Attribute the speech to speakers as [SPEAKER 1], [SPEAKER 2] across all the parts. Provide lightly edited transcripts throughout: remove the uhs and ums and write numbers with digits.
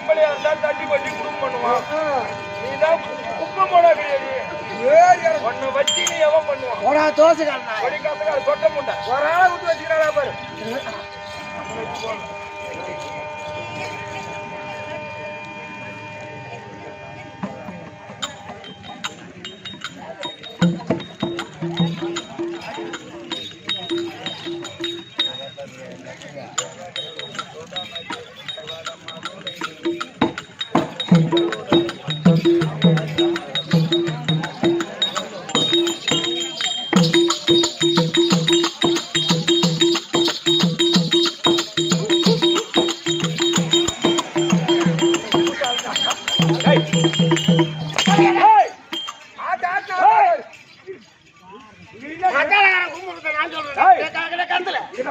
[SPEAKER 1] பொம்பளையா இருந்தா தட்டி பட்டி குடும்பம் பண்ணுவான். நீதான் குப்பை போடா கிடையாது. ஒன்னு வச்சு நீ எவன் பண்ணுவான்?
[SPEAKER 2] ஒரு தோசை
[SPEAKER 1] படிக்காத சொட்ட முண்டை ஒரு ஆளை விட்டு வச்சுக்கிறாரா பாரு.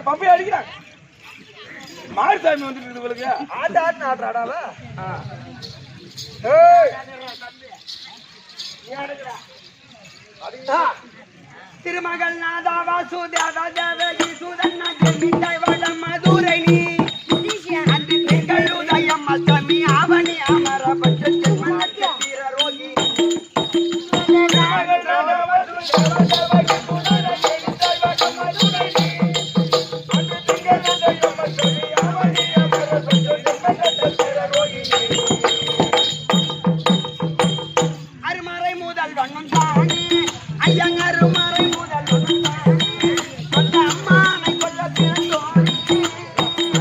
[SPEAKER 1] பம்பை அடிக்கிறாங்க. மாரிசாமி வந்துட்டு இவளுக்கு ஆட்ட ஆட்டு ஆடுறாடாவ.
[SPEAKER 2] திருமகள் நாதா வாசுதேவ தேவகி சுதன்ன மிட்டாய் வட மதுரை நீ அன்று திங்கள் உதயம் அஷ்டமி ஆவணி அமர பட்சத்தில் மனத்திர ரோகி அருமறை முதல் வண்ணம் தானே ஐயங்கரு மறை முதல் வண்ணம் தானே சொந்த அம்மானை கொல்ல பிறந்தோனே.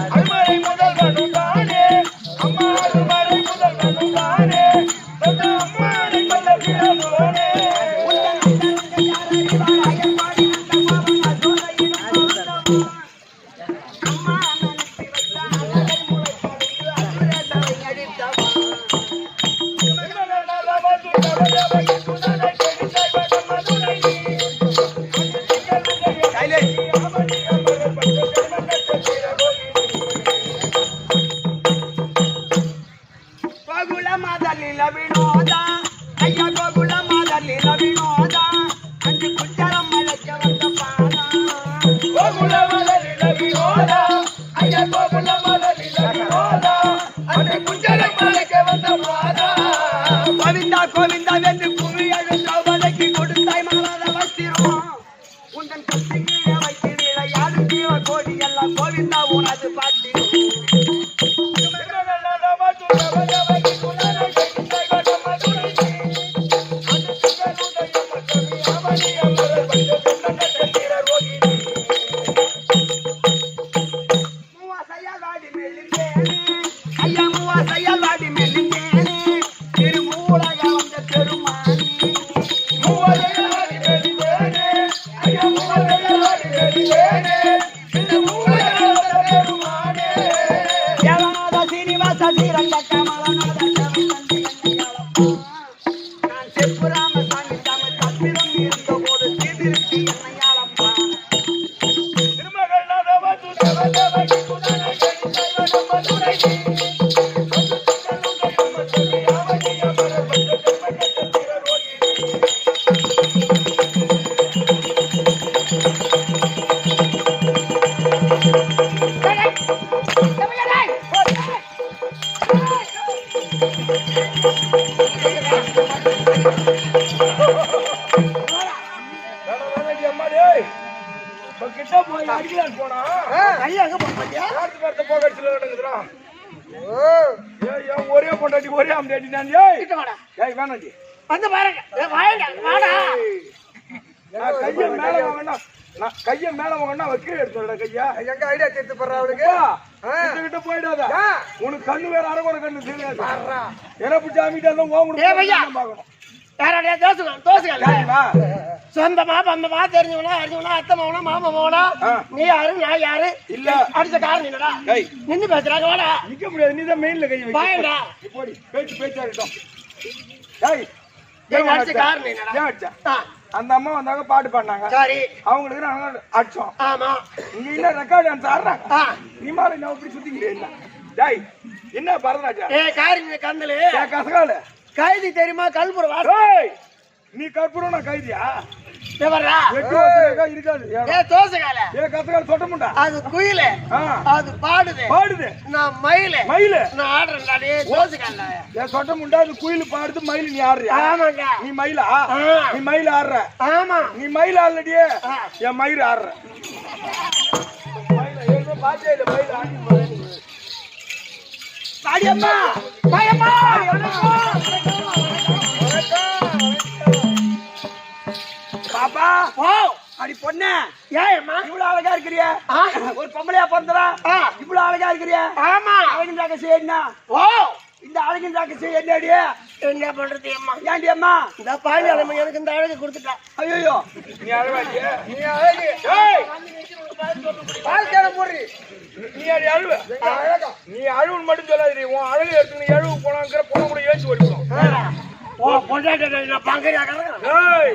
[SPEAKER 1] அருமறை முதல் வண்ணம் தானே அம்மா அருமறை முதல் வண்ணம் தானே சொந்த அம்மானை கொல்ல பிறந்தோனே.
[SPEAKER 2] வினோதா ஐயா கோகுல மாதலில வினோதா அஞ்சு குச்சரம் மலைக்க வந்த பாதா
[SPEAKER 1] கோகுல மலரில வினோதா ஐயா கோகுல மலரில வினோதா அஞ்சு குச்சரம் மலைக்க வந்த பாதா.
[SPEAKER 2] கோவிந்தா கோவிந்தா வென்று குமி எழுந்தவளைக்கு கொடுத்தாய் மாறாத வச்சிரும் உந்தன் கத்தியை வைத்து விளையாடு ஜீவ கோடி எல்லாம் கோவிந்தா உனது பாட்டி.
[SPEAKER 1] ஒரே பொண்டாட்டி ஒரே அம்மாடி நான் வேணாண்டி
[SPEAKER 2] வந்து பாருங்க
[SPEAKER 1] கைய மேல வாங்கினா அவ கீழே எடுத்து கையா
[SPEAKER 2] எங்க ஐடியா கேட்டு போடுற அவளுக்கு
[SPEAKER 1] கிட்ட போயிடாத. உனக்கு கண்ணு வேற அரகுற கண்ணு தெரியாது. எனக்கு ஜாமிட்டா பார்க்கணும்.
[SPEAKER 2] சொந்தமா பந்தமா தெரிஞ்சவனா அறிஞ்சவனா அத்தமாவனா மாமாவனா நீ யாரு நான் யாரு
[SPEAKER 1] இல்ல
[SPEAKER 2] அடிச்ச காரணம் என்னடா நின்னு பேசுறாங்க வாடா
[SPEAKER 1] நிக்க முடியாது. நீதான் மெயின்ல கை
[SPEAKER 2] வாடா
[SPEAKER 1] போடி பேச்சா இருக்கட்டும்.
[SPEAKER 2] அடிச்ச காரணம் என்னடா
[SPEAKER 1] அந்த அம்மா வந்தாங்க பாட்டு பாடினாங்க.
[SPEAKER 2] சரி
[SPEAKER 1] அவங்களுக்கு நாங்க அடிச்சோம்.
[SPEAKER 2] ஆமா
[SPEAKER 1] நீங்க என்ன ரெக்கார்டு டான்ஸ் ஆடுறாங்க. நீ மாதிரி நான் இப்படி சுத்திக்கிறேன். டேய் என்ன பரதராஜா
[SPEAKER 2] காரிங்க கந்தலு
[SPEAKER 1] கசகால
[SPEAKER 2] கைதி தெரியுமா கல்புரம்
[SPEAKER 1] நீ கற்பூரம் நான் கைதியா
[SPEAKER 2] எவரா
[SPEAKER 1] எட்டு வருஷம் இருக்காது.
[SPEAKER 2] ஏ தோசைகால
[SPEAKER 1] கத்துக்கால சொட்ட முண்டா.
[SPEAKER 2] அது குயிலு அது பாடுது
[SPEAKER 1] பாடுது.
[SPEAKER 2] நான் மயிலு
[SPEAKER 1] மயிலு
[SPEAKER 2] நான் ஆடுறேன்டா டேய் தோசைகால.
[SPEAKER 1] ஏ சொட்ட முண்டா அது குயில் பாடுது மயில் நீ ஆடுறியா?
[SPEAKER 2] ஆமாங்க.
[SPEAKER 1] நீ மயிலா? நீ மயில் ஆடுற.
[SPEAKER 2] ஆமா.
[SPEAKER 1] நீ மயில் ஆடலடியே என் மயில் ஆடுற. மயில் ஏதோ பாத்தே இல்ல மயில் ஆடி.
[SPEAKER 2] பாடியம்மா பாயம்மா
[SPEAKER 1] பாப்பா
[SPEAKER 2] ஓ
[SPEAKER 1] அடி பொண்ணே
[SPEAKER 2] ஏம்மா
[SPEAKER 1] இவ்வளவு அழகா இருக்கிறியா? ஒரு பொம்பளையா பிறந்தா இவ்வளவு அழகா இருக்கிறியா?
[SPEAKER 2] ஆமா.
[SPEAKER 1] அழகின் ரகசியம் என்ன?
[SPEAKER 2] ஓ
[SPEAKER 1] இந்த அழகின் ரகசியம் என்னடி?
[SPEAKER 2] என்ன பண்றது அம்மா?
[SPEAKER 1] ஏண்டி அம்மா
[SPEAKER 2] இந்த பாஞ்சாலம்மா எனக்கு இந்த அழகு கொடுத்துட்டா.
[SPEAKER 1] ஐயோ நீ அழகாடி. நீ அழகு. ஏய் பால்கார போறி. நீ அடி அழுவ. நீ அழுவுன்னு மட்டும் சொல்லாதடி. உன் அழகு எடுத்து எழுவு போனாங்கிற பொண்ணு கூட ஏச்சு ஓடிடும்.
[SPEAKER 2] ஓ பொண்டாட்டி நான் பங்கரியா கறங்க.
[SPEAKER 1] ஏய்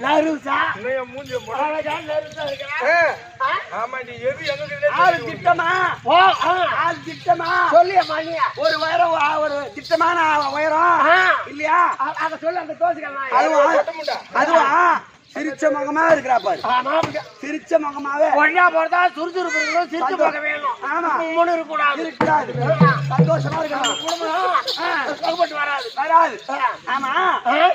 [SPEAKER 2] நருசா
[SPEAKER 1] நீ மூஞ்சி
[SPEAKER 2] அழகா நருசா இருக்கா?
[SPEAKER 1] ஆமா நீ எது எங்க கிட்ட
[SPEAKER 2] ஆளு திட்டமா? ஓ ஆளு திட்டமா சொல்லியம்மா நீ. ஒரு உயரம் ஒரு திட்டமான உயரம் இல்லையா? அத சொல்லு அந்த தோசைக்காரன். அதுவா சிரிச்ச முகமா இருக்கிறா பாரு. ஆமா சிரிச்ச முகமாவே ஒண்ணா போறதா சுறுசுறுப்பு இருக்கணும். சிரிச்சு போக வேணும். ஆமா முன்னு இருக்க கூடாது. இருக்காது. சந்தோஷமா இருக்கணும். குடும்பம் சோகப்பட்டு வராது வராது. ஆமா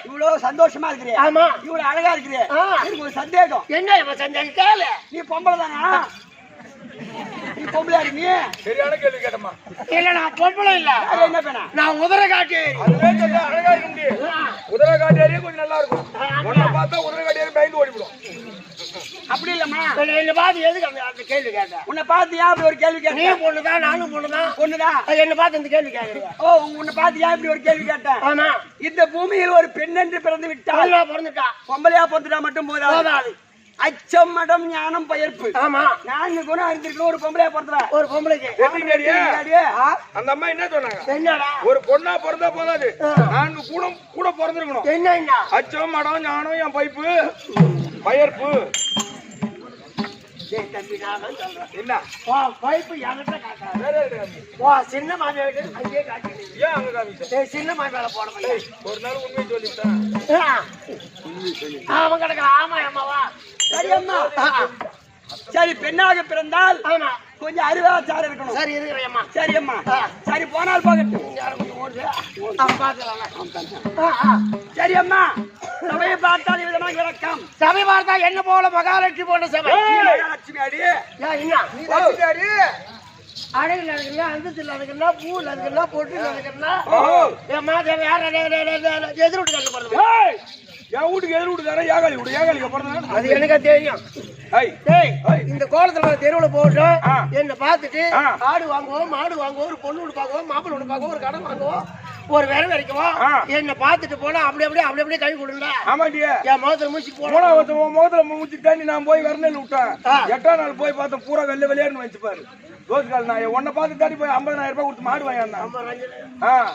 [SPEAKER 2] இவ்வளவு சந்தோஷமா இருக்கிறியா? ஆமா இவ்வளவு அழகா இருக்கிறியா? எனக்கு ஒரு சந்தேகம். என்ன இவன் சந்தேகம் கேளு. நீ பொம்பளை தானா? நீ பொம்பளையா நீ?
[SPEAKER 1] சரியான கேள்வி கேட்டமா.
[SPEAKER 2] இல்ல நான் பொம்பளை இல்ல. என்ன பண்ண? நான் உதர காட்டி.
[SPEAKER 1] அதுவே சொல்ல அழகா இருக்கு. உதர காட்டியாரே கொஞ்சம் நல்லா இருக்கும். உன்னை பார்த்தா உதர காட்டியாரே பயந்து ஓடிடும்.
[SPEAKER 2] அப்படி இல்லம்மா. என்ன பார்த்து எதுக்கு அந்த கேள்வி கேட்ட? உன்னை பார்த்து ஏன் அப்படி ஒரு கேள்வி கேட்ட? நீ பொண்ணுதான் நானும் பொண்ணுதான். பொண்ணுதான். என்ன பார்த்து இந்த கேள்வி கேக்குறியா? ஓ உன்னை பார்த்து ஏன் இப்படி ஒரு கேள்வி கேட்ட? ஆமா இந்த பூமியில் ஒரு பெண் என்று பிறந்து விட்டால் பிறந்துட்டா பொம்பளையா பிறந்துட்டா மட்டும் போதாது. அச்சம் மடம் ஞானம் பயர்ப்பு. ஆமா நான்கு குணம் அறிந்திருக்கணும் ஒரு பொம்பளையா பிறந்தா. ஒரு பொம்பளைக்கு
[SPEAKER 1] அந்த அம்மா என்ன சொன்னாங்க?
[SPEAKER 2] என்னடா
[SPEAKER 1] ஒரு பொண்ணா பிறந்தா போதாது. நான்கு குணம் கூட பிறந்திருக்கணும்.
[SPEAKER 2] என்ன
[SPEAKER 1] அச்சம் மடம் ஞானம் என் பைப்பு பயர்ப்பு. என்ன
[SPEAKER 2] பைப்பு என்கிட்ட காட்டாது. சின்ன மாமியாருக்கு அங்கேயே காட்டி.
[SPEAKER 1] ஏன் அங்க காமிச்ச?
[SPEAKER 2] சின்ன மாமியார போட
[SPEAKER 1] ஒரு நாள் உண்மையை சொல்லிவிட்டேன்.
[SPEAKER 2] அவன் கிடக்குற. ஆமா அம்மாவா சரி அம்மா. சரி பெண்ணாக பிறந்தால் ஆமா கொஞ்சம் அறிவாச்சாரம் இருக்கணும். சரி இருக்கிறேம்மா. சரி அம்மா சரி போனால் போகட்டும். சரி அம்மா சபையை பார்த்தால் விதமாக விளக்கம். சபை பார்த்தா என்ன போல மகாலட்சுமி போன்ற சபை. மகாலட்சுமி அடி அடி அழகுல இருக்குல்ல அந்தத்துல இருக்குன்னா பூல இருக்குன்னா பொட்டுல இருக்குன்னா ஏமா யார எதிர் வீட்டுக்கு போறது.
[SPEAKER 1] என் வீட்டுக்கு எதிர் வீட்டுக்காரன் ஏகாலி வீடு ஏகாலிக்கு பிறந்தா
[SPEAKER 2] அது எனக்கு தெரியும். இந்த கோலத்துல தெருவுல போட்டோம் என்ன பார்த்துட்டு ஆடு வாங்குவோம் மாடு வாங்குவோம் ஒரு பொண்ணு வீடு பார்க்குவோம் மாப்பிள்ளை வீடு பார்க்குவோம் ஒரு கடன் வாங்குவோம் ஒரு வேலை வரைக்கும் என்ன பார்த்துட்டு போனா அப்படியே கை கொடுங்க.
[SPEAKER 1] ஆமாண்டியா
[SPEAKER 2] என் முகத்துல மூச்சு போன
[SPEAKER 1] முகத்துல மூச்சு தண்ணி நான் போய் வரநெல் விட்டேன். 8ஆம் நாள் போய் பார்த்தேன் பூரா வெள்ளை வெளியேன்னு வச்சு பாரு. தோசுக்கால் நான் உன்னை பார்த்து தாண்டி போய் 50,000 ரூபாய் கொடுத்து மாடு வாங்கியிருந்தேன்.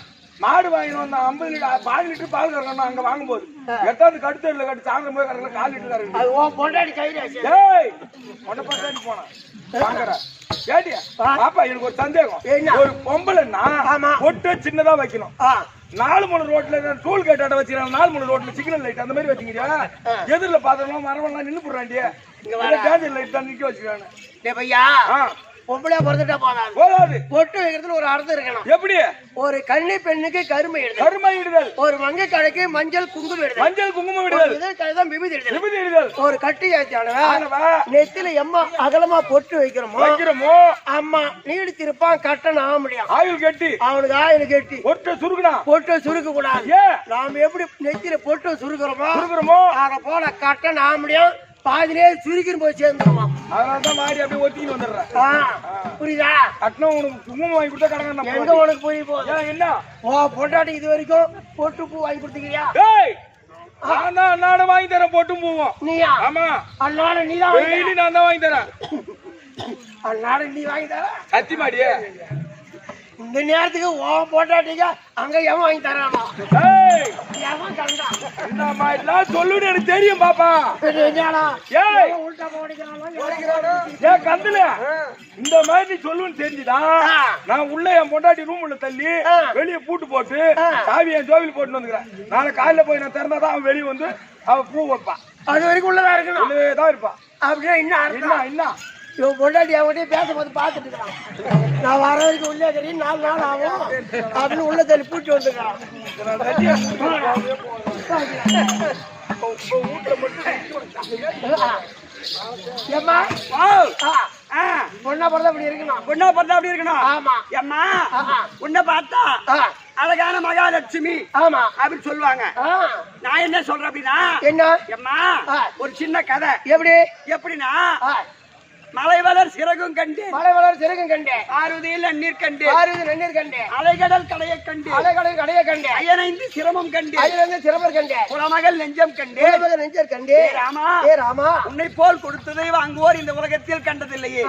[SPEAKER 1] மாடு வாங்கிட்டு வந்தான் 50 லிட்டர் 4 லிட்டர் பால் கறக்கணும். அங்க வாங்கும்போது 8வது கடுத்தல கட்டி சாயந்தரம் போய் கறக்கல 4 லிட்டர் கறக்கணும்.
[SPEAKER 2] பொண்டாடி கையில
[SPEAKER 1] உன்னை பார்த்து போனேன் வாங்குற கேட்டியா பாப்பா. எனக்கு ஒரு சந்தேகம். ஒரு பொம்பளைன்னா பொட்டு சின்னதா வைக்கணும். 4 மூணு ரோட்ல டோல் கேட்டாட்ட வச்சுக்கிறாங்க. 4 மூணு ரோட்ல சிக்னல் லைட் அந்த மாதிரி வச்சுக்கிறியா? எதிரில பாத்திரமா மரமெல்லாம் நின்று போடுறாண்டியா? டேஞ்சர் லைட் தான் நிக்க வச்சுக்கிறாங்க.
[SPEAKER 2] பையா பொம்பளையா பிறந்துட்டா போதாது. பொட்டு வைக்கிறதுல ஒரு அர்த்தம் இருக்கணும்.
[SPEAKER 1] எப்படி? ஒரு
[SPEAKER 2] கன்னி பெண்ணுக்கு கருமை
[SPEAKER 1] இடுதல்.
[SPEAKER 2] ஒரு மங்கை கடைக்கு மஞ்சள் குங்குமம்
[SPEAKER 1] இடுதல்.
[SPEAKER 2] விபூதி இடுதல். ஒரு கட்டி ஆச்சானவ நெத்தில எம்மா அகலமா பொட்டு வைக்கிறோமோ அம்மா நீடித்திருப்பான் கட்டணம் ஆக முடியும்.
[SPEAKER 1] ஆயுள் கட்டி
[SPEAKER 2] அவனுக்கு ஆயுள் கட்டி பொட்டு சுருக்க கூடாது. நாம எப்படி நெத்தில பொட்டு சுருக்கிறோமோ அத போல கட்டணம் ஆக முடியும். பாதிலே சுருக்கின்னு போய் சேர்ந்துருமா.
[SPEAKER 1] அதனாலதான் மாறி அப்படியே ஒத்திக்கிட்டு வந்துடுறேன்.
[SPEAKER 2] புரியுதா?
[SPEAKER 1] கட்டணம் உனக்கு குங்குமம் வாங்கி கொடுத்தா கடங்க
[SPEAKER 2] எங்க உனக்கு போய் போகுது
[SPEAKER 1] என்ன?
[SPEAKER 2] பொண்டாட்டி இது வரைக்கும் பொட்டு பூ வாங்கி கொடுத்துக்கிறியா?
[SPEAKER 1] நானும் வாங்கி தரேன் பொட்டும் பூவும்.
[SPEAKER 2] நீயா?
[SPEAKER 1] ஆமா
[SPEAKER 2] அண்ணாடு நீதான்
[SPEAKER 1] நான் தான் வாங்கி தரேன்.
[SPEAKER 2] அண்ணாடு நீ வாங்கி தர
[SPEAKER 1] சத்தியமாடியே
[SPEAKER 2] இந்த நேரத்துக்கு பொண்டாட்டிங்க அங்க எவன் வாங்கி தராமா? எவன் கண்டா
[SPEAKER 1] இந்த மாதிரிலாம் சொல்லுன்னு எனக்கு தெரியும் பாப்பா. கந்துல இந்த மாதிரி சொல்லுன்னு தெரிஞ்சுதான் நான் உள்ள என் பொண்டாட்டி ரூம் உள்ள தள்ளி வெளியே பூட்டு போட்டு சாவி என் ஜோவில் போட்டு வந்துக்கிறேன். நாளை காலையில போய் நான் திறந்தாதான் அவன் வெளியே வந்து அவன் பூ வைப்பான்.
[SPEAKER 2] அது வரைக்கும் உள்ளதா இருக்கணும்.
[SPEAKER 1] உள்ளேதான் இருப்பா.
[SPEAKER 2] அப்படின்னா என்ன அர்த்தம்?
[SPEAKER 1] என்ன
[SPEAKER 2] இவன் பொண்டாட்டி அவங்ககிட்ட பேசும்போது பார்த்துட்டு இருக்கான். நான் வர வரைக்கும் உள்ளே தெரியும் 4 நாள் ஆகும் அப்படின்னு உள்ள தள்ளி பூச்சி வந்துருக்கான். ஏம்மா பொண்ணா பிறந்தா அப்படி இருக்கணும்.
[SPEAKER 3] பொண்ணா பார்த்தா அப்படி இருக்கணும்.
[SPEAKER 2] ஆமா.
[SPEAKER 3] ஏம்மா உன்னை பார்த்தா அழகான மகாலட்சுமி
[SPEAKER 2] ஆமா
[SPEAKER 3] அப்படின்னு சொல்லுவாங்க. நான் என்ன சொல்றேன் அப்படின்னா,
[SPEAKER 2] என்ன
[SPEAKER 3] ஏம்மா ஒரு சின்ன கதை.
[SPEAKER 2] எப்படி?
[SPEAKER 3] எப்படின்னா, மலை வளர் சிறகும் கண்டு
[SPEAKER 2] மலை வளர் சிறகும் கண்டே,
[SPEAKER 3] ஆறுதியில் நன்னீர் கண்டு
[SPEAKER 2] ஆறுது நன்னீர் கண்டே,
[SPEAKER 3] அலைகடல் கடையை கண்டு
[SPEAKER 2] அலைகடல் கடைய கண்டே,
[SPEAKER 3] அயனைந்து சிரமம் கண்டு
[SPEAKER 2] அயனிருந்து சிறமர் கண்டே,
[SPEAKER 3] குலமகள் நெஞ்சம் கண்டு
[SPEAKER 2] குலமகள் நெஞ்சர் கண்டே.
[SPEAKER 3] ராமா
[SPEAKER 2] ஏ ராமா,
[SPEAKER 3] உன்னை போல் கொடுத்ததை வாங்குவோர் இந்த உலகத்தில் கண்டதில்லையே.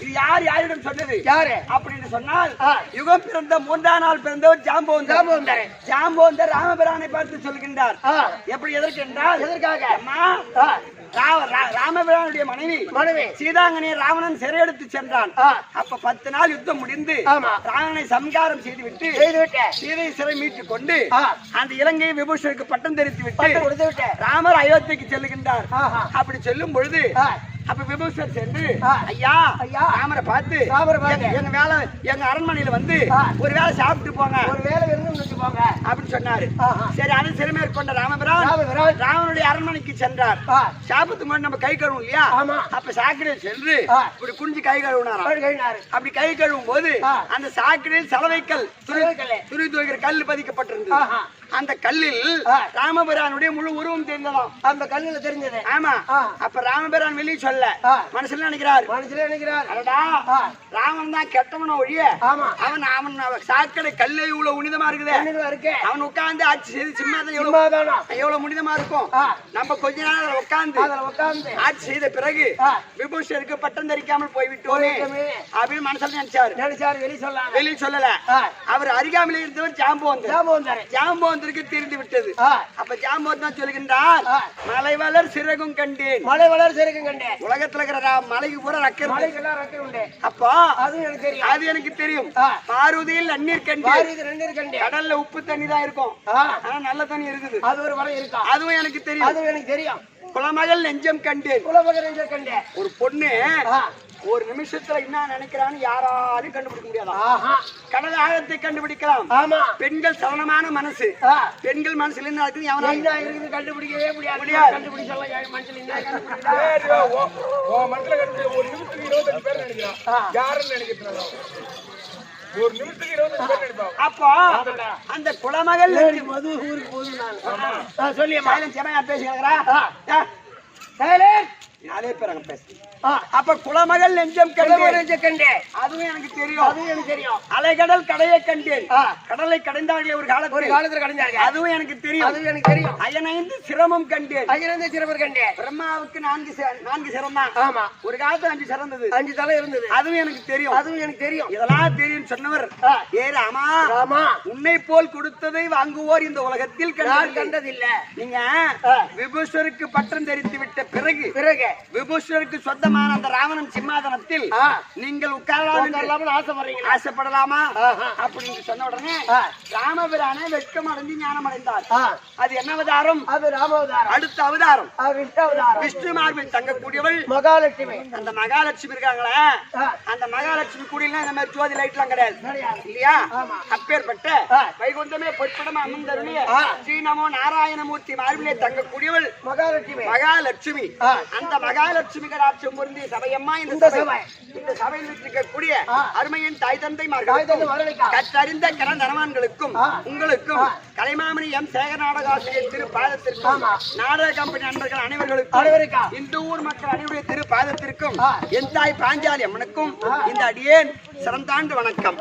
[SPEAKER 3] இது யார் யாரிடம் சொன்னது?
[SPEAKER 2] யாரு
[SPEAKER 3] அப்படின்னு சொன்னால், யுகம் பிறந்த 3ஆம் நாள் பிறந்தவர் ஜாம்பவந்தர். ஜாம்பவந்தர் ராமபிரானை பார்த்து சொல்கின்றார். எப்படி? எதற்கு என்றால்,
[SPEAKER 2] எதற்காக?
[SPEAKER 3] அம்மா ராமபிரானுடைய மனைவி சீதாங்கனை ராவணன் சிறையெடுத்து சென்றான். அப்ப 10 நாள் யுத்தம் முடிந்து ராவணனை சம்காரம் செய்துவிட்டு சீதை சிறை மீட்டுக் கொண்டு அந்த இலங்கை விபூஷனுக்கு பட்டம் தெரிவித்து விட்டு ராமர் அயோத்திக்கு செல்லுகின்றார். அப்படி செல்லும் பொழுது அப்ப விபூஷர் சென்று, ஐயா ராமரை பார்த்து எங்க அரண்மனையில வந்து ஒரு வேளை சாப்பிட்டு போங்க,
[SPEAKER 2] ஒரு வேலை இருந்து போங்க
[SPEAKER 3] அப்படின்னு சொன்னாரு. சரி, அதை சிறுமேற்கொண்ட ராமபிரான் ராவனுடைய அரண்மனைக்கு சென்றார். சாப்பிட்டு முன்னாடி நம்ம கை கழுவும் இல்லையா? அப்ப சாக்கடையில் சென்று இப்படி குனிஞ்சு கை கழுவினாராம். அப்படி கை கழுவும் போது அந்த சாக்கடையில் சலவைக்கல் துணி துவைக்கிற கல் பதிக்கப்பட்டிருந்தது. அந்த கல்லில் ராமபிரானுடைய முழு உருவம் தெரிந்ததாம்.
[SPEAKER 2] அந்த கல்லுல தெரிஞ்சது.
[SPEAKER 3] ஆமா. அப்ப ராமபிரான் வெளியே சொல்ல மனசுல நினைக்கிறார். அடடா, ராமன் தான் கெட்டவன ஒழிய அவன் சாக்கடை கல்லே இவ்வளவு உனிதமா இருக்குது. அவன் உட்கார்ந்து ஆட்சி செய்து சிம்மாதான் எவ்வளவு முனிதமா இருக்கும். நம்ம கொஞ்ச நாள் உட்கார்ந்து ஆட்சி செய்த பிறகு விபூஷருக்கு பட்டம் தரிக்காமல் போய்விட்டோமே அப்படின்னு மனசுல நினைச்சாரு. வெளியே சொல்லல. அவர் அருகாமையில் இருந்தவர் ஜாம்பவந்தர் தெரிந்து விட்டது. அப்ப ஜாம்பவன் தான் சொல்கின்றார், மலை வளர் சிறகும் கண்டேன்.
[SPEAKER 2] மலை வளர் சிறகும் கண்டேன்.
[SPEAKER 3] உலகத்துல இருக்கிற மலைக்கு பூரா ரக்கை உண்டு. அப்போ அது எனக்கு தெரியும். பாரூதியில் நன்னீர் கண்டேன். கடல்ல உப்பு தண்ணி தான் இருக்கும், ஆனா நல்ல தண்ணி இருக்குது.
[SPEAKER 2] அது ஒரு மலை இருக்கும்.
[SPEAKER 3] அதுவும் எனக்கு தெரியும். குலமகள் நெஞ்சம் கண்டேன். ஒரு பொண்ணு ஒரு நிமிஷத்துல என்ன நினைக்கிறான்னு யாராலும் கண்டுபிடிக்க முடியாது. கடல் ஆழத்தை கண்டுபிடிக்கலாம். பெண்கள் சரணமான மனசு. பெண்கள் மனசுல என்ன இருக்குது கண்டுபிடிக்கவே முடியாது. அப்போ அந்த குலமகள்
[SPEAKER 2] மது ஊருக்கு போதும்
[SPEAKER 3] சொல்லி பேசுகிறா. அதே பேர் அங்க பேசு. அப்ப குலமகள் நெஞ்சம் கண்டே. அதுவும் எனக்கு தெரியும். அலைகடல் கடையை கண்டேன். கடலை கடைந்தார்களே ஒரு காலத்துல கடைந்தாங்க. அதுவும் எனக்கு தெரியும். அயனைந்து சிரமம் கண்டேன். பிரம்மாவுக்கு 4 சிரம் தான். ஆமா. ஒரு காலத்துல 5 சிறந்தது. 5 தலை இருந்தது. அதுவும் எனக்கு தெரியும். இதெல்லாம் தெரியும் சொன்னவர். ஏ ராமா, உன்னை போல் கொடுத்ததை வாங்குவோர் இந்த உலகத்தில் கண்டதில்ல. நீங்க விபூஷருக்கு பட்டம் தெரித்து விட்ட பிறகு விபூஷருக்கு சொந்தமான அந்த ராவணன் சிம்மாதனத்தில் நீங்கள் உட்காரலாம் ஆசைப்படலாமா அப்படின்னு சொன்ன உடனே ராமபிரானே வெட்கம் அடைந்து ஞானம் அடைந்தார். அது என்ன அவதாரம்? அது ராமவதாரம். அடுத்த அவதாரம் விஷ்ணு மார்பில் தங்கக்கூடியவள் மகாலட்சுமி. அந்த மகாலட்சுமி இருக்காங்களே, அந்த மகாலட்சுமி கூடியெல்லாம் இந்த மாதிரி ஜோதி லைட் எல்லாம் கிடையாது இல்லையா? அப்பேற்பட்ட வைகுண்டமே பொற்படமா அமர்ந்தருளிய ஸ்ரீ நமோ நாராயணமூர்த்தி மார்பிலே தங்கக்கூடியவள் மகாலட்சுமி. அந்த மகாலட்சுமி கடாட்சம் பொருந்திய சபையம்மா இந்த சபையில் இருக்கக்கூடிய அருமையின் தாய் தந்தைமார்கள், கற்றறிந்த கரந்தனவான்களுக்கும் உங்களுக்கும் கலைமாமணி எம் சேகர் நாடகாசிரியர் திரு பாதத்திற்கும் நாடக கம்பெனி நண்பர்கள் அனைவருக்கும் இந்த ஊர் மக்கள் அனைவருடைய திரு பாதத்திற்கும் என் தாய் பாஞ்சாலி அம்மனுக்கும் இந்த அடியேன் சிறந்தாண்டு வணக்கம்.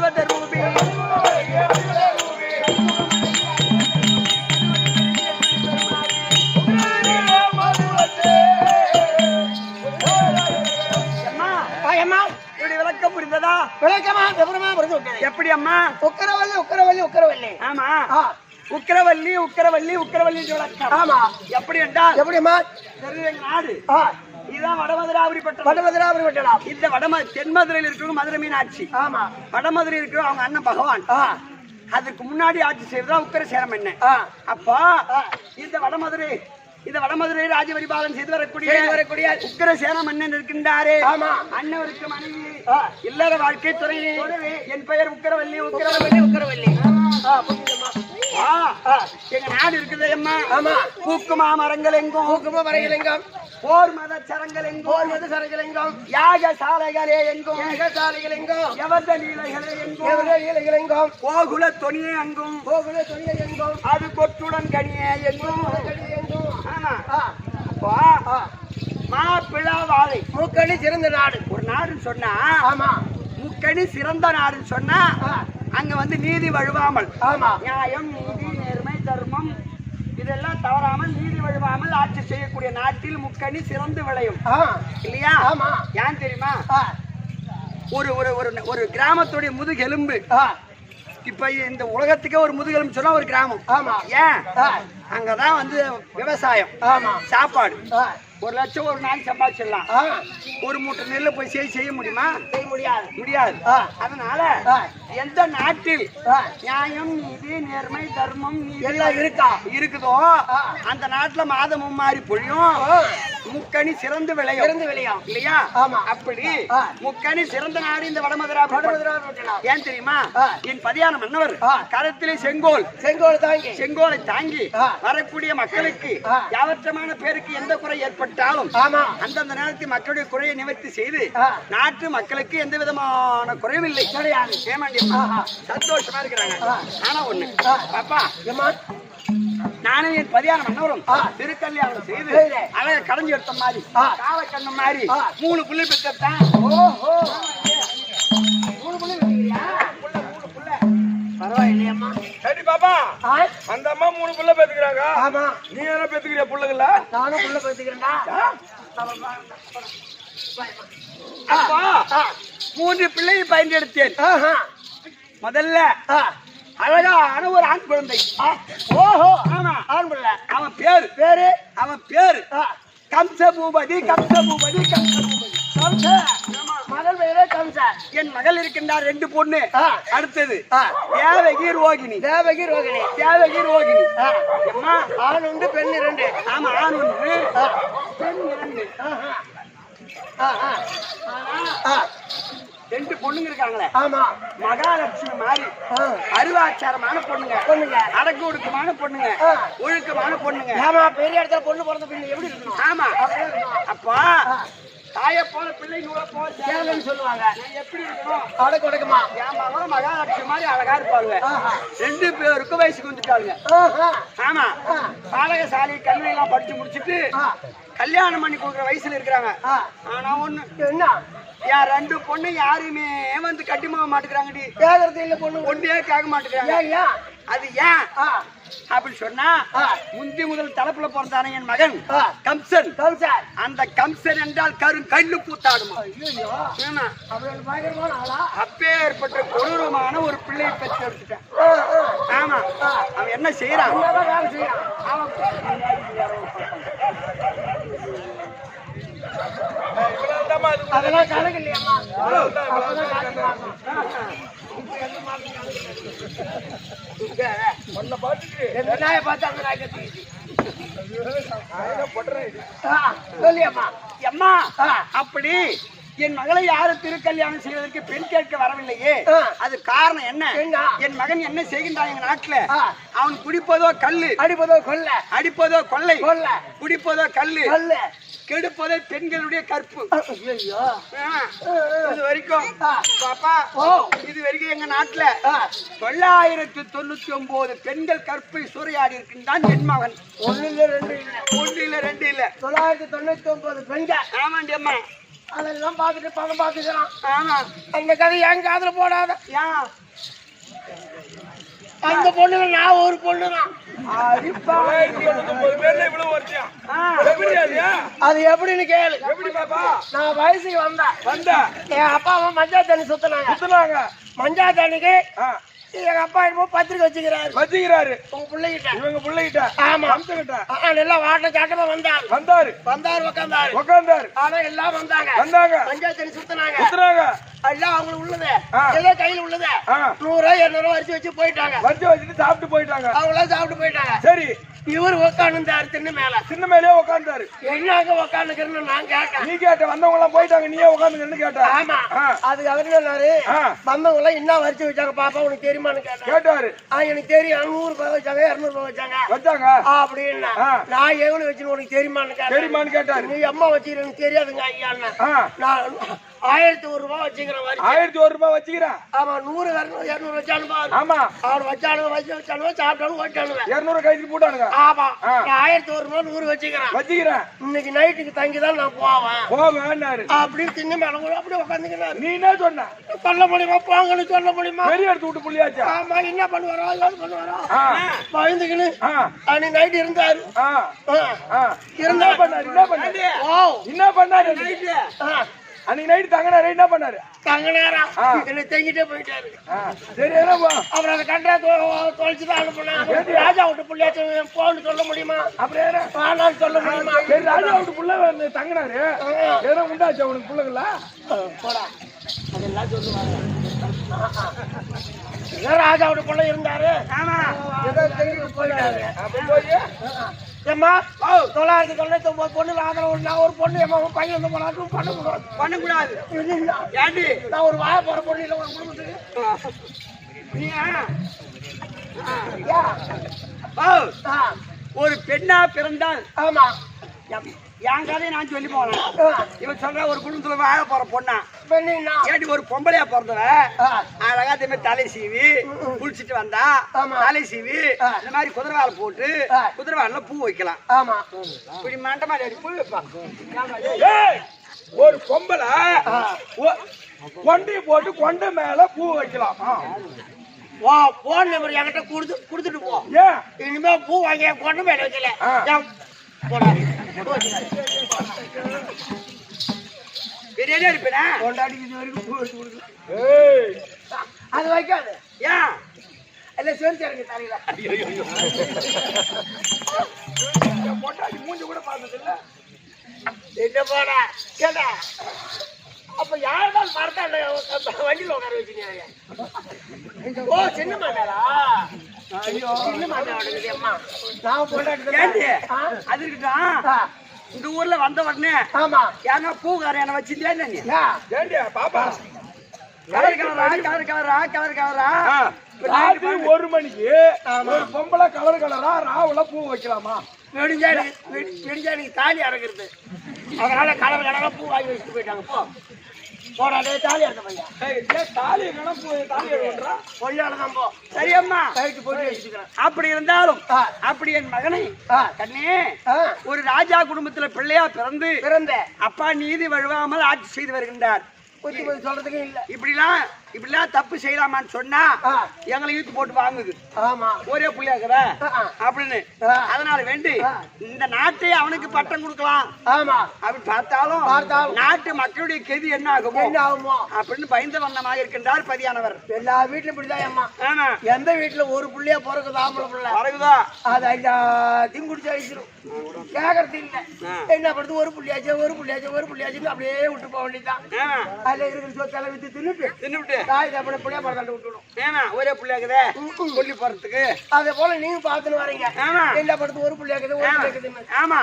[SPEAKER 3] சிவதர்மபுரி விளக்கம் புரிந்ததா?
[SPEAKER 2] விளக்கமா விவரமா புரிந்து விட்டது.
[SPEAKER 3] எப்படி அம்மா?
[SPEAKER 2] உக்கரவல்லி உக்கரவல்லி உக்கரவல்லி.
[SPEAKER 3] ஆமா, உக்கரவல்லி உக்கரவல்லி உக்கரவல்லி விளக்கம்.
[SPEAKER 2] ஆமா,
[SPEAKER 3] எப்படி என்றால்
[SPEAKER 2] எப்படிமா
[SPEAKER 3] நாடு இதுதான் வடமதுராபுரி பட்டம்.
[SPEAKER 2] வடமதுராபுரி பட்டம்.
[SPEAKER 3] இந்த தென்மதுரையில் இருக்கிறவங்க மதுரை மீனாட்சி. ஆமா, வடமதுரை இருக்கிற அவங்க அண்ணன் பகவான். அதுக்கு முன்னாடி ஆட்சி செய்வதா உக்கரசேனம் என்ன. அப்பா இந்த வடமதுரை ராஜபரிபாலன் செய்து வரக்கூடிய உக்கரசேன மன்னன் இருக்கின்றாரே. ஆமா, அண்ணவருக்கு மனைவி இல்லற வாழ்க்கை துறை. என் பெயர் உக்கரவல்லி உக்கரவல்லி உக்கரவல்லி. எங்க நாடு இருக்குது அம்மா. ஆமா, பூக்குமா மரங்கள் எங்கும் பூக்குமா மரங்கள் எங்கும் போர் மத சரங்கள் எங்கும் போர் மத சரங்கள் எங்கும் யாக சாலைகளே எங்கும் யாக சாலைகள் எங்கும் எவர்த லீலைகளே எங்கும் எவர்த லீலைகள் எங்கும் கோகுல தொனியே எங்கும் கோகுல தொனியே எங்கும் அது கொட்டுடன் கனியே எங்கும் எங்கும். ஆமா, அப்பா மாப்பிளா வாழை முக்கணி சிறந்த நாடு. ஒரு நாடுன்னு சொன்னா ஆமா, முக்கணி சிறந்த நாடுன்னு சொன்னா அங்க வந்து நீதி வழுவாமல். ஆமா, நியாயம் நீதி நேர்மை தர்மம் இதெல்லாம் தவறாமல் நீதி வழுவாமல் ஆட்சி செய்யக்கூடிய நாட்டில் முக்கணி சிறந்து விளையும் இல்லையா? ஆமா, ஏன் தெரியுமா? ஒரு ஒரு ஒரு கிராமத்துடைய முதுகெலும்பு. இப்ப இந்த உலகத்துக்கே ஒரு முதுகெலும்பு சொன்னா ஒரு கிராமம். ஆமா, ஏன்? அங்கதான் வந்து விவசாயம். ஆமா, சாப்பாடு. 1 லட்சம் ஒரு நாள் சம்பாதிச்சிடலாம். ஒரு மூட்டை நெல்லை போய் செய்ய முடியுமா? செய்ய முடியாது. அதனால எந்த நாட்டில் நியாயம் நீதி நேர்மை தர்மம் எல்லாம் இருக்குதோ அந்த நாட்டுல மாதமும் மாறி பொழியும், முக்கணி சிறந்து விளையும் இல்லையா? அப்படி முக்கணி சிறந்த நாடு இந்த வடமதுராபுரி. ஏன் தெரியுமா? என் பதியான மன்னவர் கரத்திலே செங்கோலை தாங்கி வரக்கூடிய மக்களுக்கு யாவற்றமான பேருக்கு எந்த குறை ஏற்பட்டாலும் அந்தந்த நேரத்தில் மக்களுடைய குறையை நிவர்த்தி செய்து நாட்டு மக்களுக்கு எந்த விதமான குறையும் இல்லை. சந்தோஷமா இருக்கிறாங்க. ஆனா ஒண்ணு பாப்பா, நானும் என் பதியான மன்னவரும் திருக்கல்யாணம் செய்து அழக கடைஞ்சி எடுத்த மாதிரி காலை கண்ண மாதிரி 3 புள்ளி பெற்றேன். 3 புள்ளி பரவாயில்லையம்மா.
[SPEAKER 1] சரி பாப்பா, அந்த அம்மா 3 புள்ள பெத்துக்கிறாங்க. ஆமா, நீ என்ன பெத்துக்கிறியா புள்ளைங்கள?
[SPEAKER 2] நானும் புள்ள பெத்துக்கிறேன்டா.
[SPEAKER 3] அப்பா 3 பிள்ளையை பயன்படுத்தேன். முதல்ல அழகான ஒரு ஆண் குழந்தை.
[SPEAKER 2] ஓஹோ, ஆமா, ஆண் பிள்ளை.
[SPEAKER 3] அவன் பேரு கம்சபூபதி.
[SPEAKER 2] மகள் பெயரே கம்ச.
[SPEAKER 3] என் மகள் இருக்கின்றார் 2 பொண்ணு. அடுத்தது தேவகி ரோகிணி. அம்மா
[SPEAKER 2] ஆண் உண்டு பெண் 2.
[SPEAKER 3] ஆமா, ஆண் 1 பெண் 2. 2 பொண்ணுங்க இருக்காங்களே. ஆமா, மகாலட்சுமி மாதிரி அருவாச்சாரமான பொண்ணுங்க, அடக்கு ஒடுக்கமான பொண்ணுங்க, ஒழுக்கமான பொண்ணுங்க.
[SPEAKER 2] ஆமா, பெரிய இடத்துல பொண்ணு பிறந்த பிள்ளை எப்படி இருக்கணும்?
[SPEAKER 3] ஆமா, அப்பா தாய போல பிள்ளை நூலை போல சேலன்னு சொல்லுவாங்க. எப்படி இருக்கணும்?
[SPEAKER 2] அடக்கு ஒடுக்கமா.
[SPEAKER 3] என் மகளும் மகாலட்சுமி மாதிரி அழகா இருப்பாளுங்க. 2 பேருக்கும் வயசுக்கு வந்துட்டாளுங்க. ஆமா, பாடகசாலை கல்வி எல்லாம் படிச்சு முடிச்சுட்டு கல்யாணம் பண்ணி கொடுக்குற வயசுல இருக்கிறாங்க. ஆனா ஒண்ணு என்ன, என் 2 பொண்ணு யாருமே வந்து கட்டிமாக மாட்டுக்கிறாங்கடி.
[SPEAKER 2] கேக்குறது இல்ல, பொண்ணு
[SPEAKER 3] ஒன்றே கேட்க மாட்டுக்கிறாங்க. அது ஏன் அப்படி சொன்னா, முந்தி முதல் தலைப்புல பிறந்தான என் மகன் கம்சன். அந்த கம்சன் என்றால் கண்ணு கூத்தாடுமா. அப்பேற்பட்ட கொடூரமான ஒரு பிள்ளையை பெற்று எடுத்துட்டேன். ஆமா, அவன் என்ன செய்யறான்?
[SPEAKER 2] அதெல்லாம் கணக்கு இல்லையாமா.
[SPEAKER 3] அப்படி என் மகளை யாரு திருக்கல்யாணம் செய்வதற்கு பெண் கேட்க வரவில்லையே, அது காரணம் என்ன? என் மகன் என்ன செய்கின்றான் எங்க நாட்டுல? அவன் குடிப்பதோ கல்லு, அடிப்பதோ கொள்ளை, குடிப்பதோ கல்லு, கெடுப்பதே பெண்களுடைய கற்பு. இது வரைக்கும் பாப்பா, இது வரைக்கும் எங்க நாட்டுல 999 பெண்கள் கற்பை சூறையாடி இருக்கின்றான் என் மகன்.
[SPEAKER 2] 1 இல்ல 2 இல்ல
[SPEAKER 3] 1 இல்ல 2 இல்ல
[SPEAKER 2] 999 பெண்கள்.
[SPEAKER 3] ஆமாண்டி அம்மா.
[SPEAKER 2] அதெல்லாம் பார்த்துட்டு பணம் பார்த்துக்கிறான்.
[SPEAKER 3] ஆமா.
[SPEAKER 2] அந்த கதை என் காதுல போடாத.
[SPEAKER 3] ஏன்?
[SPEAKER 2] அந்த பொண்ணுங்க நான் ஒரு பொண்ணுதான்.
[SPEAKER 3] அடிப்பா.
[SPEAKER 1] 999 பேர்ல இவ்வளவு ஒருத்தியா? எப்படி அதுயா?
[SPEAKER 2] அது எப்படின்னு கேளு.
[SPEAKER 1] எப்படி பாப்பா?
[SPEAKER 2] நான் வயசுக்கு வந்தா என் அப்பா அம்மா மஞ்சா தண்ணி
[SPEAKER 1] சுத்துனாங்க.
[SPEAKER 2] மஞ்சா தண்ணிக்கு எங்க அப்பா என்னமோ பத்திரிக்கை
[SPEAKER 1] வச்சுக்கிறாரு
[SPEAKER 2] உங்க பிள்ளைகிட்ட.
[SPEAKER 1] இவங்க பிள்ளைகிட்ட.
[SPEAKER 2] ஆமா.
[SPEAKER 1] அம்சகிட்ட.
[SPEAKER 2] நல்லா வாட்ட சாட்டமா
[SPEAKER 1] வந்தாரு உட்கார்ந்தாரு.
[SPEAKER 2] ஆனா எல்லாம் வந்தாங்க. மஞ்சா தண்ணி சுத்துனாங்க. எல்லாம் அவங்களுக்கு உள்ளது ஏதோ கையில உள்ளது 100 200 வரிச்சு வச்சு போயிட்டாங்க.
[SPEAKER 1] வச்சுட்டு சாப்பிட்டு போயிட்டாங்க.
[SPEAKER 2] அவங்களாம் சாப்பிட்டு போயிட்டாங்க.
[SPEAKER 1] சரி.
[SPEAKER 2] இவர் உட்காந்துருந்தாரு
[SPEAKER 1] சின்ன மேலே உட்கார்ந்தாரு.
[SPEAKER 2] என்னாக உட்காந்துக்கிறேன்னு நான் கேட்டேன்.
[SPEAKER 1] நீ கேட்ட வந்தவங்க எல்லாம் போயிட்டாங்க, நீயே உட்காந்துக்கிறேன்னு கேட்ட.
[SPEAKER 2] ஆமா. அதுக்கு அவரு சொன்னாரு, வந்தவங்க எல்லாம் என்ன வரிச்சு வச்சாங்க பாப்பா உனக்கு தெரியுமான்னு
[SPEAKER 1] கேட்டாரு.
[SPEAKER 2] எனக்கு தெரியும் 100 ரூபாய் வச்சாங்க 200 ரூபாய் வச்சாங்க அப்படின்னா நான் எவ்வளவு வச்சு உனக்கு தெரியுமான்னு கேட்டாரு. நீ அம்மா வச்சுக்கிற எனக்கு தெரியாதுங்க ஐயா. நான் 1001 ரூபாய் வச்சுக்கிறேன்.
[SPEAKER 1] 1001 ரூபாய் வச்சுக்கிறேன்.
[SPEAKER 2] ஆமா. 100 200 வச்சானு பாரு.
[SPEAKER 1] ஆமா.
[SPEAKER 2] அவன் வச்சானுங்க சாப்பிட்டாலும் ஓட்டானுங்க.
[SPEAKER 1] 200 கைக்கு போட்டானுங்க.
[SPEAKER 2] ஆமா. நான் 1001 ரூபாய் 100 வச்சுக்கிறேன். இன்னைக்கு நைட்டுக்கு தங்கிதான் நான்
[SPEAKER 1] போவேன்னாரு.
[SPEAKER 2] அப்படின்னு தின்னு மேல அப்படியே உட்காந்துக்கிறாரு.
[SPEAKER 1] நீ என்ன சொன்ன?
[SPEAKER 2] சொல்ல முடியுமா? போங்கன்னு சொல்ல முடியுமா?
[SPEAKER 1] பெரிய எடுத்து விட்டு புள்ளியாச்சா?
[SPEAKER 2] ஆமா. என்ன பண்ணுவாரோ பயந்துக்கின்னு அன்னைக்கு நைட்டு இருந்தாரு.
[SPEAKER 1] என்ன பண்ணாரு அன்னைக்கு நைட்டு தங்கினாரு? என்ன பண்ணாரு?
[SPEAKER 2] தங்கினாரா? என்ன தங்கிட்டே போயிட்டாரு.
[SPEAKER 1] சரி.
[SPEAKER 2] அப்புறம் அந்த கண்டா தொலைச்சுதான் அனுப்புனா. ராஜா விட்டு புள்ளியாச்சும் போன்னு சொல்ல முடியுமா?
[SPEAKER 1] அப்படியே
[SPEAKER 2] வேணான்னு சொல்ல முடியுமா?
[SPEAKER 1] சரி. ராஜா விட்டு புள்ள தங்கினாரு. ஏதோ உண்டாச்சு அவனுக்கு புள்ளைங்களா?
[SPEAKER 2] போடா. அதெல்லாம் சொல்லுவாங்க. ராஜாவோட பொண்ணு இருந்தாரு. ஏமா 999 பொண்ணு நான் ஒரு பொண்ணு ஏமா பையன் வந்து போனாலும் பண்ணக்கூடாது. நான் ஒரு வாய போற பொண்ணு இல்லை ஒரு குடும்பத்துக்கு.
[SPEAKER 3] ஒரு பெண்ணா பிறந்தால்
[SPEAKER 2] ஆமா
[SPEAKER 3] என் கதையை நான் சொல்லி போனேன். இவன் சொல்ற ஒரு குடும்பத்துல வாழ போற பொண்ணா
[SPEAKER 2] பெண்ணா
[SPEAKER 3] ஏடி ஒரு பொம்பளையா பிறந்தவ அழகா அதே மாதிரி தலை சீவி குளிச்சுட்டு வந்தா தலை சீவி இந்த மாதிரி குதிரை போட்டு குதிரை வாழ பூ வைக்கலாம்.
[SPEAKER 2] ஆமா.
[SPEAKER 3] இப்படி மண்டமா பூ வைப்பான்.
[SPEAKER 1] ஒரு பொம்பளை கொண்டி போட்டு கொண்ட மேல பூ வைக்கலாம்.
[SPEAKER 2] போன் நம்பர் என்கிட்ட கொடுத்துட்டு போ.
[SPEAKER 1] ஏன்
[SPEAKER 2] இனிமே பூ வாங்கி கொண்டு மேல வைக்கல.
[SPEAKER 3] பெரிய இருப்பேனா
[SPEAKER 2] கொண்டாடிக்கு இது வரைக்கும் பூ வச்சு கொடுக்கல. அது வைக்காது.
[SPEAKER 3] ஏன்
[SPEAKER 2] எல்லாம் சேர்ந்து தலையில
[SPEAKER 1] பொண்டாட்டி மூஞ்சி கூட பார்த்தது இல்ல.
[SPEAKER 2] என்ன போட கேட்டா அப்ப யாருதான் மறந்தாண்ட வண்டியில உட்கார வச்சுங்க. ஓ சின்ன மாட்டாரா? சின்ன மாட்டாடுங்க அம்மா. நான் போட்டாட்டு
[SPEAKER 3] அது இருக்கட்டும். இந்த ஊர்ல வந்த உடனே
[SPEAKER 2] ஆமா
[SPEAKER 3] ஏன்னா பூக்கார என்ன வச்சிருந்தியா?
[SPEAKER 1] பாப்பா
[SPEAKER 3] கலர் கலரா
[SPEAKER 1] 1 மணிக்கு ஒரு பொம்பளை கலர் கலரா ராவுல பூ வைக்கலாமா?
[SPEAKER 2] வெடிஞ்சா தாலி அறக்கிறது. அதனால கலர் கலரா பூ வாங்கி வச்சுட்டு போயிட்டாங்க. போடாதே தாலி அறக்க பையன்.
[SPEAKER 1] தாலி
[SPEAKER 2] பொய்யாலதான் போ.
[SPEAKER 3] சரியம்மா
[SPEAKER 2] போட்டு வச்சுக்கிறேன்.
[SPEAKER 3] அப்படி இருந்தாலும் அப்படி என் மகனை கண்ணே ஒரு ராஜா குடும்பத்துல பிள்ளையா பிறந்த அப்பா நீதி வழுவாமல் ஆட்சி செய்து வருகின்றார்.
[SPEAKER 2] சொல்றதுக்கு இல்ல.
[SPEAKER 3] இப்படிலாம் தப்பு செய்யலாமான்னு சொன்னா எங்களை இழுத்து போட்டு வாங்குது.
[SPEAKER 2] ஆமா.
[SPEAKER 3] ஒரே புள்ளியாக்குற அப்படின்னு அதனால வேண்டி இந்த நாட்டை அவனுக்கு பட்டம் கொடுக்கலாம்.
[SPEAKER 2] ஆமா.
[SPEAKER 3] அப்படி பார்த்தாலும் நாட்டு மக்களுடைய கெதி என்ன ஆகுமோ அப்படின்னு பயந்த வண்ணமாக இருக்கின்றார் பதியானவர்.
[SPEAKER 2] எல்லா வீட்லயும் இப்படிதான் அம்மா.
[SPEAKER 3] ஆமா.
[SPEAKER 2] எந்த வீட்டுல ஒரு புள்ளையா பிறகுது ஆம்பளை பிள்ளை
[SPEAKER 3] பிறகுதா
[SPEAKER 2] அது எல்லாத்தையும் குடிச்சு அழிச்சிடும். கேட்கறது இல்ல. என்ன பண்ணுது? ஒரு புள்ளியாச்சு அப்படியே விட்டு போக வேண்டியதுதான். அதுல இருக்கிற சொத்தெல்லாம் வித்து தின்னுட்டு புள்ளியா பறந்தாண்டு விட்டுடும்.
[SPEAKER 3] ஒரே புள்ளியாக்குதே சொல்லி போறதுக்கு.
[SPEAKER 2] அதே போல நீங்க பாத்துன்னு வரீங்க. என்ன படுத்து ஒரு புள்ளியாக்குது.
[SPEAKER 3] ஆமா.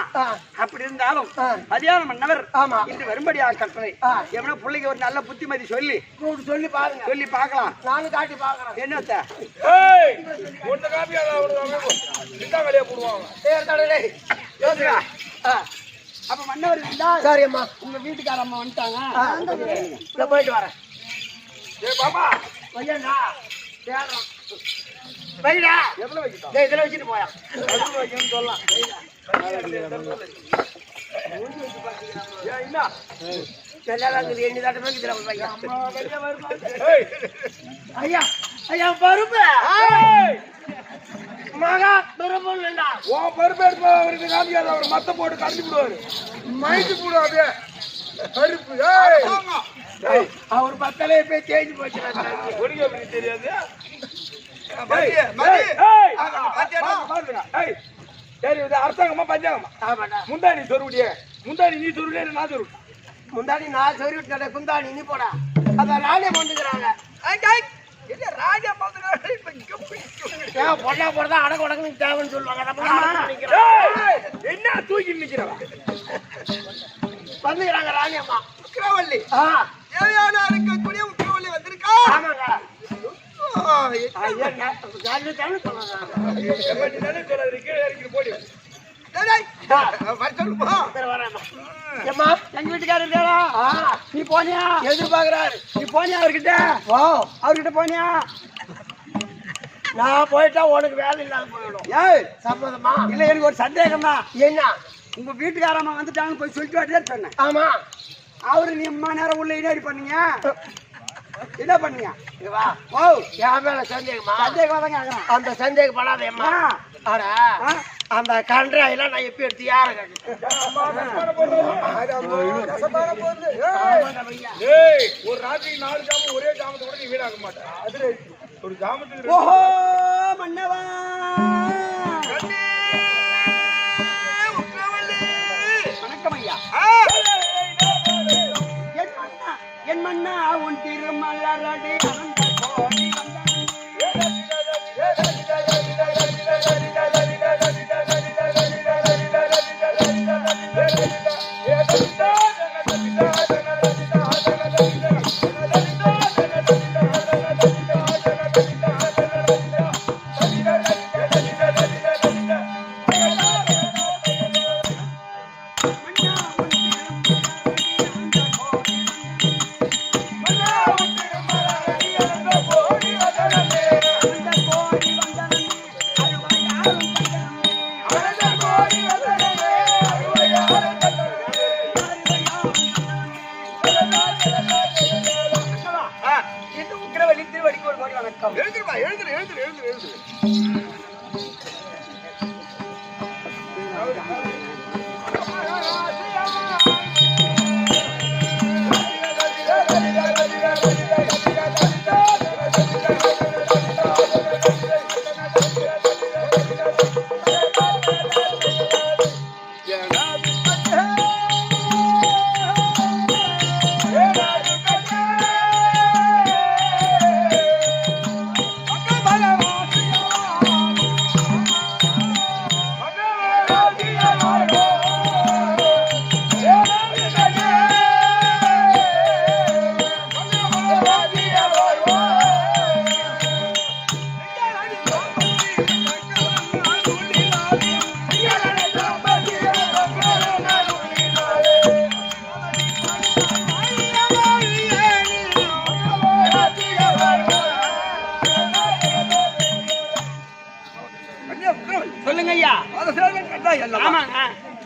[SPEAKER 3] அப்படி இருந்தாலும் மதியானம் மன்னவர்
[SPEAKER 2] ஆமா
[SPEAKER 3] இன்று வரும்படியா கட்டளை எவனோ பிள்ளைக்கு ஒரு நல்ல புத்திமதி சொல்லி
[SPEAKER 2] பாருங்க.
[SPEAKER 3] சொல்லி பார்க்கலாம்.
[SPEAKER 2] நானும் காட்டி பாக்குறேன்.
[SPEAKER 3] என்னத்த அப்ப மன்னவர் இருந்தா
[SPEAKER 2] சரி அம்மா.
[SPEAKER 3] உங்க வீட்டுக்கார அம்மா வந்துட்டாங்க.
[SPEAKER 2] போயிட்டு வரேன்.
[SPEAKER 1] பாப்பா
[SPEAKER 2] வையண்டா வைடா. இதுல வச்சுட்டு போயா
[SPEAKER 1] சொல்லலாம்.
[SPEAKER 2] செல்லாதாங்க எண்ணி தாட்ட போய் இதுல பையன்
[SPEAKER 1] அம்மா வெளிய வருமா ஏய்
[SPEAKER 2] ஐயா ஐயா பருப்பு
[SPEAKER 1] ஏய்
[SPEAKER 2] மகா துரபுல்லா
[SPEAKER 1] ஓ பருப்பு அவருக்கு காமியாத அவர் மத்த போட்டு கட்டி விடுவாரு மைக்கு போடாதே பருப்பு ஏய்
[SPEAKER 2] அவர் பத்தலே போய் தேஞ்சு போச்சு
[SPEAKER 1] ஒடிங்க அப்படி தெரியாது அரசாங்கமா பஞ்சாங்கம்மா முந்தாணி சொருவிடிய முந்தாணி நீ சொருவிடிய நான் சொருவிட்டேன்
[SPEAKER 2] முந்தாடி நான் சொல்லி விட்டு குந்தாணி நீ போடா அதான் ராஜா வந்துக்கிறாங்க
[SPEAKER 3] ராஜா
[SPEAKER 2] பொண்ணா போறதா அடக்கு உடக்குன்னு தேவைன்னு சொல்லுவாங்க
[SPEAKER 1] என்ன தூக்கி நிக்கிறவா
[SPEAKER 2] வந்துக்கிறாங்க ராணியம்மா
[SPEAKER 3] உக்கிரவள்ளி தேவையான இருக்கக்கூடிய உக்கிரவள்ளி வந்திருக்கா
[SPEAKER 2] ஆமாங்க எங்க வீட்டுக்காரர் இருக்காரா நீ போனியா எதிர்பார்க்கிறாரு நீ போனியா அவர்கிட்ட அவர்கிட்ட போனியா நான் போயிட்டா உனக்கு வேலை இல்லாத போயிடும்
[SPEAKER 3] ஏய்
[SPEAKER 2] சம்மதமா
[SPEAKER 3] இல்ல எனக்கு ஒரு சந்தேகம் தான்
[SPEAKER 2] என்ன
[SPEAKER 3] உங்க வீட்டுக்காரம்மா வந்துட்டாங்க போய் சொல்லிட்டு வாட்டே சொன்னேன்
[SPEAKER 2] ஆமா
[SPEAKER 3] அவரு நீ அம்மா நேரம் உள்ள இனேறி பண்ணீங்க என்ன பண்ணீங்க
[SPEAKER 2] வா
[SPEAKER 3] ஓ
[SPEAKER 2] என் மேல சந்தேகமா
[SPEAKER 3] சந்தேகம் தாங்க ஆகிறேன்
[SPEAKER 2] அந்த சந்தேகப்படாதேம்மா ஆடா அந்த கன்றாயெல்லாம் நான் எப்ப எடுத்து யார
[SPEAKER 1] ஒரு ராத்திரி 4 ஜாமம் ஒரே ஜாமத்தை கூட நீ வீணாக்க மாட்டேன் அதுல ஒரு ஜாமத்துக்கு
[SPEAKER 3] ஓஹோ மன்னவா வணக்கம் ஐயா என் மன்னா உன் திருமலரடி அனந்த கோடி உக்கிரவள்ளி திருவடிக்கு ஒரு கோடி வணக்கம்
[SPEAKER 1] எழுந்துருமா எழுந்துரு
[SPEAKER 3] சொல்லுங்க ஐயா
[SPEAKER 2] ஆமாங்க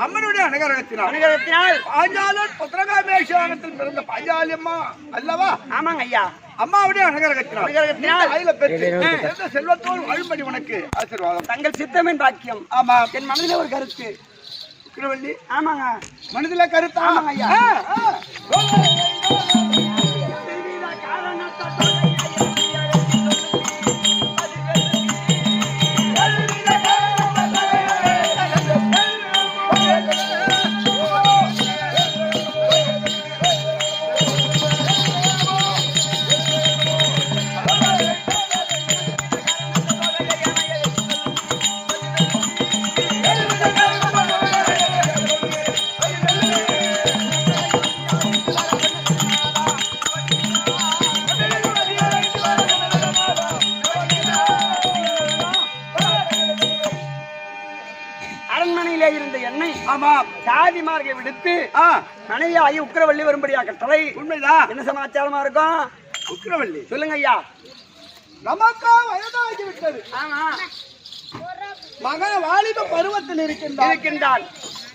[SPEAKER 3] அம்மனுடைய அனுகிரகத்தினால்
[SPEAKER 2] அனுகிரகத்தினால்
[SPEAKER 3] பாஞ்சாலன் புத்திரகாமேஸ்வரத்தில் பிறந்த பாஞ்சாலி அம்மா அல்லவா
[SPEAKER 2] ஆமாங்க ஐயா
[SPEAKER 3] அம்மாவுடைய அனுகிரகத்தினால்
[SPEAKER 2] அனுகிரகத்தினால்
[SPEAKER 3] கையில பெற்று எந்த செல்வத்தோடு வழிபடி உனக்கு ஆசீர்வாதம்
[SPEAKER 2] தங்கள் சித்தமின் பாக்கியம்
[SPEAKER 3] ஆமா
[SPEAKER 2] என் மனதில் ஒரு கருத்து
[SPEAKER 3] உக்கிரவள்ளி
[SPEAKER 2] ஆமாங்க
[SPEAKER 3] மனதில கருத்தா
[SPEAKER 2] ஆமாங்க ஐயா அரண்மனையிலே இருந்த என்னை
[SPEAKER 3] ஆமா
[SPEAKER 2] சாதி மார்க்கை விடுத்து மனைவியாகி உக்கிரவள்ளி வரும்படியா கட்டளை
[SPEAKER 3] உண்மைதான்
[SPEAKER 2] என்ன சமாச்சாரமா இருக்கும்
[SPEAKER 3] உக்கிரவள்ளி
[SPEAKER 2] சொல்லுங்க ஐயா
[SPEAKER 3] நமக்கா வயதாகி விட்டது
[SPEAKER 2] ஆமா
[SPEAKER 3] மகன் வாலிப பருவத்தில்
[SPEAKER 2] இருக்கின்றான்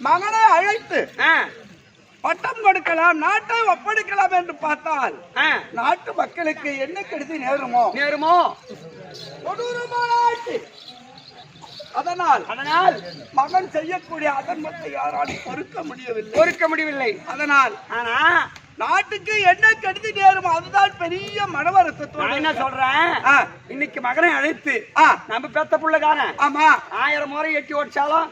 [SPEAKER 3] மகனை அழைத்து
[SPEAKER 2] பட்டம் கொடுக்கலாம், நாட்டை ஒப்படைக்கலாம் என்று பார்த்தால் நாட்டு மக்களுக்கு என்ன கெடுதி நேருமோ கொடூரமான ஆட்சி. அதனால் மகன் செய்யக்கூடிய அதர்மத்தை யாராலும் பொறுக்க முடியவில்லை. அதனால் ஆனா நாட்டுக்கு என்ன கெடுதி நேருமோ அதுதான் பெரிய மனவருத்தத்தோட என்ன சொல்றேன். இன்னைக்கு மகனை அழைத்து நம்ம பெத்த பிள்ளைதானே, ஆமா 1000 முறை எட்டி ஓடிச்சாலும்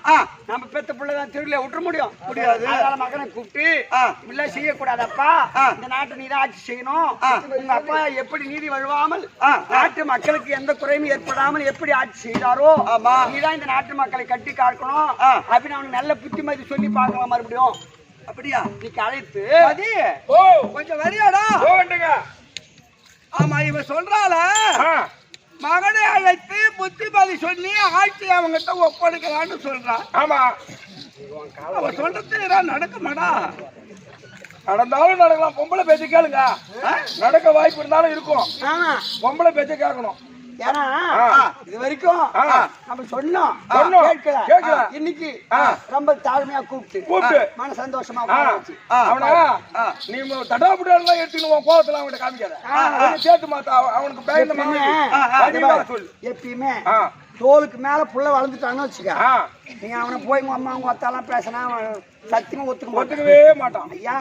[SPEAKER 2] நம்ம பெத்த பிள்ளைதான் திருவிழா விட்டுற முடியாது. அதனால மகனை கூப்பிட்டு இல்ல செய்யக்கூடாதப்பா, இந்த நாட்டை நீதான் ஆட்சி செய்யணும், உங்க அப்பா எப்படி நீதி வழுவாமல் நாட்டு மக்களுக்கு எந்த குறையும் ஏற்படாமல் எப்படி ஆட்சி செய்தாரோ நீதான் இந்த நாட்டு மக்களை கட்டி காக்கணும் அப்படின்னு அவனுக்கு நல்ல புத்திமதி சொல்லி பார்க்கலாம் மறுபடியும். அப்படியா? இன்னைக்கு அழைத்து கொஞ்சம் வரியாடா. ஆமா இவன் சொல்றால மகனை அழைத்து புத்திமதி சொல்லி ஆட்சி அவங்கிட்ட ஒப்படைக்கலான்னு சொல்றான். ஆமா அவன் சொல்றது நடக்குமாடா?
[SPEAKER 1] நடந்தாலும் நடக்கலாம். பொம்பளை பேச்ச கேளுங்க, நடக்க வாய்ப்பு இருந்தாலும் இருக்கும். பொம்பளை பேச்ச கேட்கணும்.
[SPEAKER 2] ஏன்னா இது வரைக்கும் நம்ம சொன்னோம் கேட்கல. இன்னைக்கு ரொம்ப தாழ்மையா கூப்பிட்டு மன சந்தோஷமா
[SPEAKER 1] அவனா நீ தடாபுடாலாம் எடுத்துன்னு கோவத்துல அவன்கிட்ட காமிக்காத, சேர்த்து மாத்தா அவனுக்கு பயந்த சொல்லு.
[SPEAKER 2] எப்பயுமே தோலுக்கு மேல புள்ள வளர்ந்துட்டான்னு வச்சுக்க, நீங்க அவனை போய் உங்க அம்மா உங்க அத்தாலாம் பேசினா சத்தியமா ஒத்துக்கவே மாட்டான். ஐயா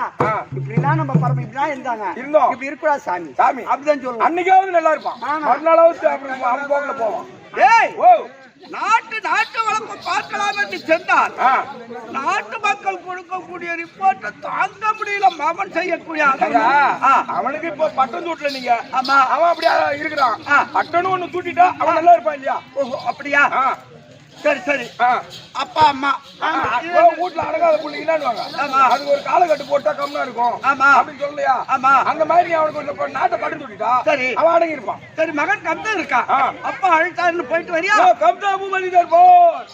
[SPEAKER 2] இப்படிலாம் நம்ம பரம இப்படிலாம் இருந்தோம், இப்படி இருக்கக்கூடாது சாமி அப்படிதான் சொல்லுவோம்.
[SPEAKER 1] அன்னைக்காவது நல்லா இருப்பான், மறுநாளாவது அவன் போகல போவான்.
[SPEAKER 2] நாட்டு வளர்ப்பு பார்க்கலாம் என்று சென்றால் நாட்டு மக்கள் கொடுக்கக்கூடிய ரிப்போர்ட்டை தாங்க முடியல. மகன் செய்யக்கூடிய
[SPEAKER 1] அவனுக்கு இப்ப பட்டம் தூட்டல நீங்க. ஆமா அவன் அப்படியா இருக்கிறான். பட்டனும் ஒண்ணு தூட்டிட்டா அவன் நல்லா இருப்பான் இல்லையா?
[SPEAKER 2] ஓஹோ அப்படியா? சரி அப்பா அம்மா
[SPEAKER 1] வீட்டுல அடங்காத பிள்ளைங்கன்னு அதுக்கு ஒரு காலகட்டு போட்டா கம்னா இருக்கும் அப்படின்னு சொல்லலையா? அந்த மாதிரி அவனுக்கு நாட்டை பட்டு தூட்டிட்டா சரி அவன் அடங்கி இருப்பான்.
[SPEAKER 2] சரி மகன் கம்தா இருக்கா, அப்பா அழைத்தாருன்னு போயிட்டு வரியா?
[SPEAKER 1] கம்தா மனிதர் போர்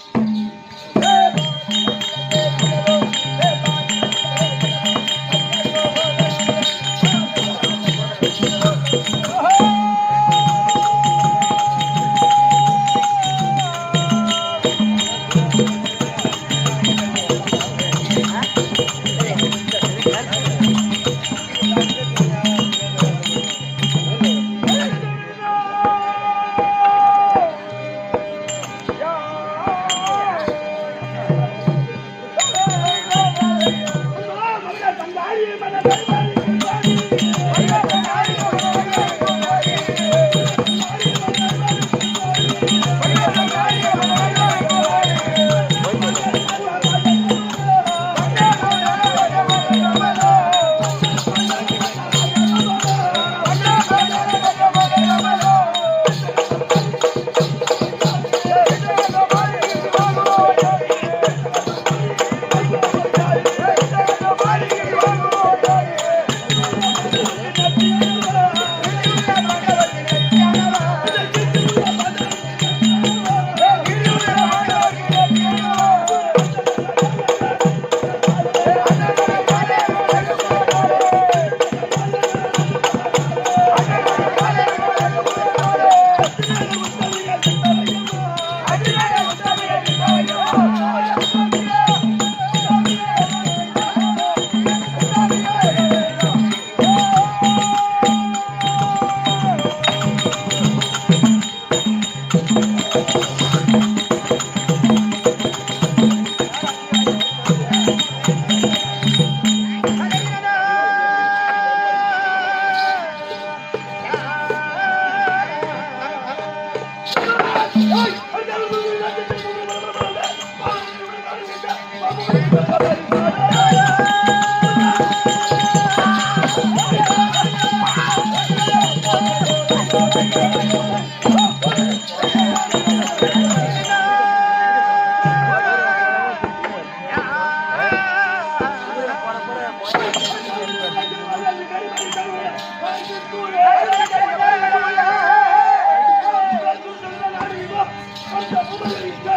[SPEAKER 1] Let's go.